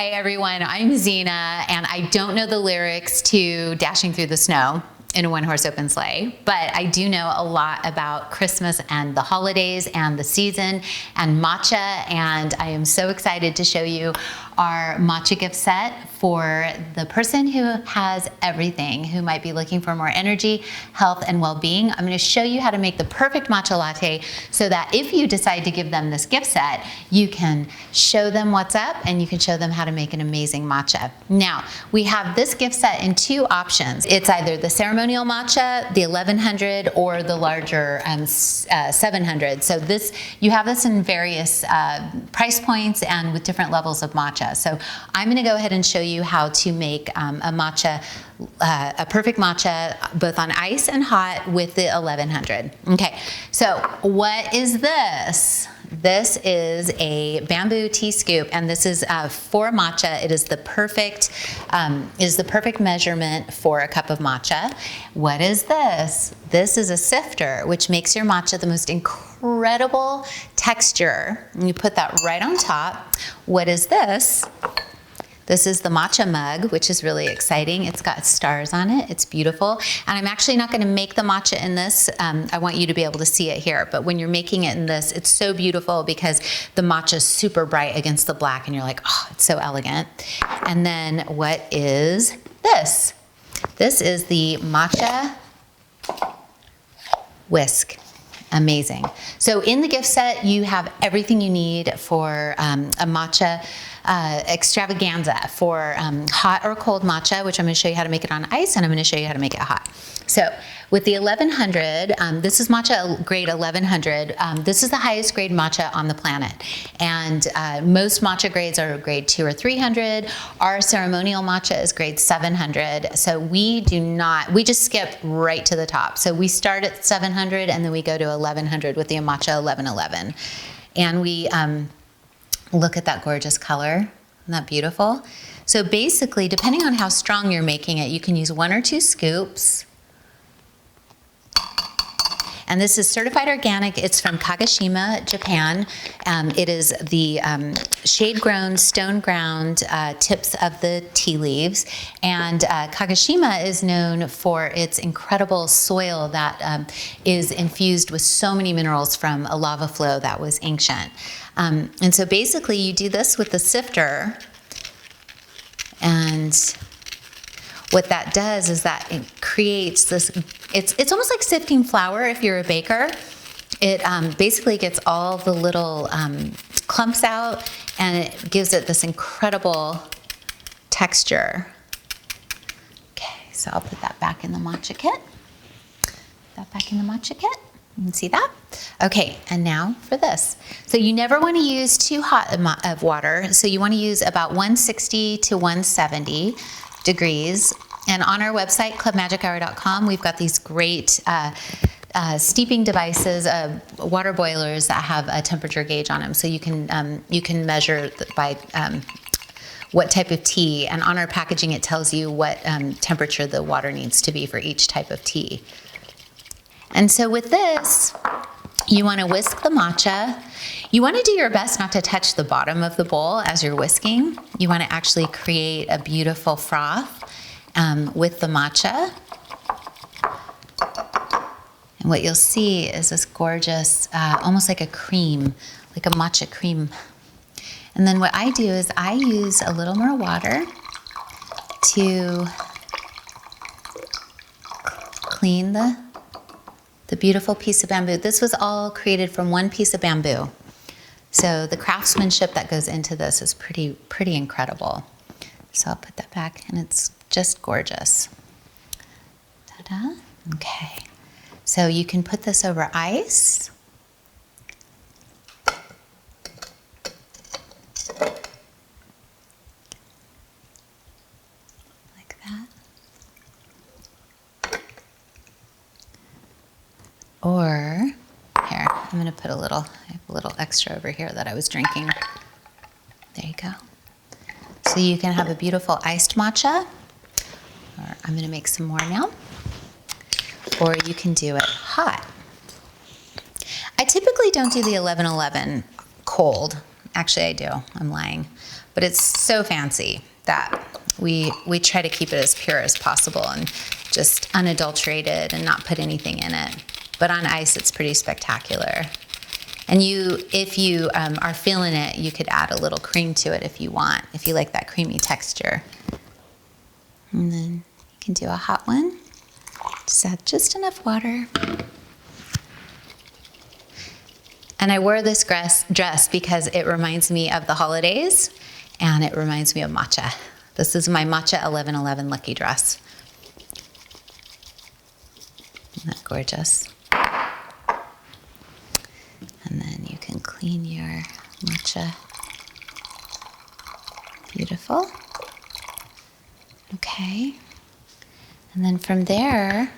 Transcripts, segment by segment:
Hi everyone, I'm Zena, and I don't know the lyrics to Dashing Through the Snow in a one-horse open sleigh, but I do know a lot about Christmas and the holidays and the season and matcha, and I am so excited to show you our matcha gift set for the person who has everything, who might be looking for more energy, health, and well-being. I'm going to show you how to make the perfect matcha latte so that if you decide to give them this gift set, you can show them what's up and you can show them how to make an amazing matcha. Now, we have this gift set in two options. It's either the ceremonial matcha, the 1100, or the larger 700. So this, you have this in various price points and with different levels of matcha. So I'm going to go ahead and show you how to make a matcha, a perfect matcha, both on ice and hot with the 1100. Okay, so what is this? This is a bamboo tea scoop, and this is for matcha. It is the perfect measurement for a cup of matcha. What is this? This is a sifter, which makes your matcha the most incredible texture. And you put that right on top. What is this? This is the matcha mug, which is really exciting. It's got stars on it. It's beautiful. And I'm actually not going to make the matcha in this. I want you to be able to see it here. But when you're making it in this, it's so beautiful because the matcha is super bright against the black, and you're like, oh, it's so elegant. And then what is this? This is the matcha whisk. Amazing. So in the gift set, you have everything you need for a matcha extravaganza for hot or cold matcha, which I'm going to show you how to make it on ice, and I'm going to show you how to make it hot. So with the 1100, this is matcha grade 1100. This is the highest grade matcha on the planet. And most matcha grades are grade 2 or 300. Our ceremonial matcha is grade 700. So we just skip right to the top. So we start at 700 and then we go to 1100 with the matcha 1111. And we look at that gorgeous color. Isn't that beautiful? So basically, depending on how strong you're making it, you can use 1 or 2 scoops. And this is certified organic. It's from Kagoshima, Japan. It is the shade-grown, stone-ground tips of the tea leaves. And Kagoshima is known for its incredible soil that is infused with so many minerals from a lava flow that was ancient. And so basically, you do this with the sifter, and what that does is that it creates this, it's almost like sifting flour if you're a baker. It basically gets all the little clumps out, and it gives it this incredible texture. Okay, so I'll put that back in the matcha kit. You can see that? Okay, and now for this. So you never want to use too hot of water. So you want to use about 160 to 170 degrees. And on our website, clubmagichour.com, we've got these great steeping devices, water boilers that have a temperature gauge on them. So you can measure by what type of tea. And on our packaging, it tells you what temperature the water needs to be for each type of tea. And so with this, you want to whisk the matcha. You want to do your best not to touch the bottom of the bowl as you're whisking. You want to actually create a beautiful froth with the matcha. And what you'll see is this gorgeous, almost like a cream, like a matcha cream. And then what I do is I use a little more water to clean the beautiful piece of bamboo. This was all created from one piece of bamboo. So the craftsmanship that goes into this is pretty incredible. So I'll put that back, and it's just gorgeous. Ta-da. Okay. So you can put this over ice. Like that. Or, here, I'm going to put I have a little extra over here that I was drinking. There you go. So you can have a beautiful iced matcha, or I'm going to make some more now, or you can do it hot. I typically don't do the 1111 cold. actually I do, I'm lying. But it's so fancy that we try to keep it as pure as possible and just unadulterated and not put anything in it. But on ice, it's pretty spectacular. And if you are feeling it, you could add a little cream to it if you want, if you like that creamy texture. And then you can do a hot one. Just add just enough water. And I wore this dress because it reminds me of the holidays and it reminds me of matcha. This is my Matcha 1111 lucky dress. Isn't that gorgeous? And then you can clean your matcha. Beautiful. Okay. And then from there,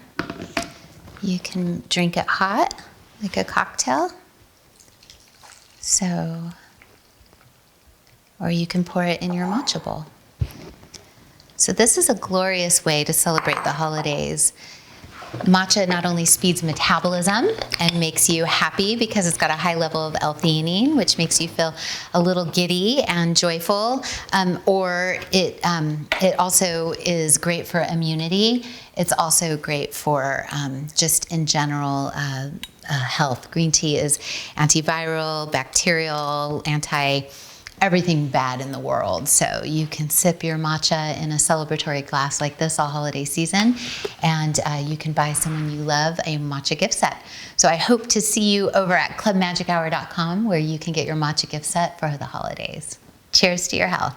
you can drink it hot, like a cocktail. So, or you can pour it in your matcha bowl. So this is a glorious way to celebrate the holidays. Matcha not only speeds metabolism and makes you happy because it's got a high level of L-theanine, which makes you feel a little giddy and joyful, or it also is great for immunity. It's also great for just in general health. Green tea is antiviral, bacterial, everything bad in the world. So you can sip your matcha in a celebratory glass like this all holiday season, and you can buy someone you love a matcha gift set. So I hope to see you over at clubmagichour.com where you can get your matcha gift set for the holidays. Cheers to your health.